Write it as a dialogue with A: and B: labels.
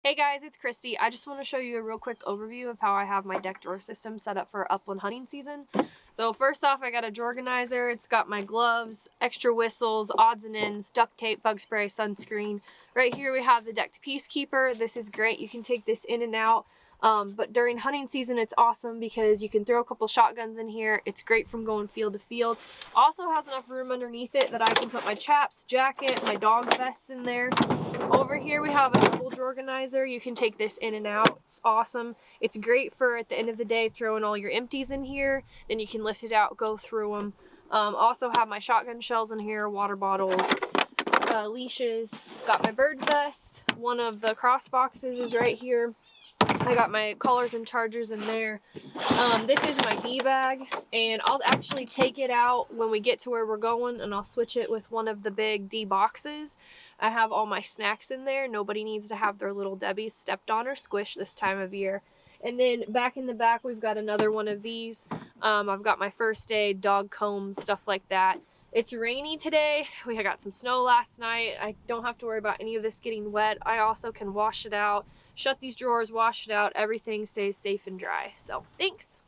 A: Hey guys, it's Christy. I just want to show you a real quick overview of how I have my deck drawer system set up for upland hunting season. So first off, I got a drawer organizer. It's got my gloves, extra whistles, odds and ends, duct tape, bug spray, sunscreen. Right here we have the decked peacekeeper. This is great. You can take this in and out. But during hunting season, it's awesome because you can throw a couple shotguns in here. It's great from going field to field. Also has enough room underneath it that I can put my chaps, jacket, my dog vests in there. Over here we have a double drawer organizer. You can take this in and out. It's awesome. It's great for at the end of the day throwing all your empties in here. Then you can lift it out, go through them. Also have my shotgun shells in here, water bottles, leashes. Got my bird vest. One of the cross boxes is right here. I got my collars and chargers in there. This is my bee bag, and I'll actually take it out when we get to where we're going, and I'll switch it with one of the big D boxes. I have all my snacks in there. Nobody needs to have their little Debbies stepped on or squished this time of year. And then back in the back, we've got another one of these. I've got my first aid, dog combs, stuff like that. It's rainy today. We got some snow last night. I don't have to worry about any of this getting wet. I also can wash it out, shut these drawers, wash it out. Everything stays safe and dry. So thanks.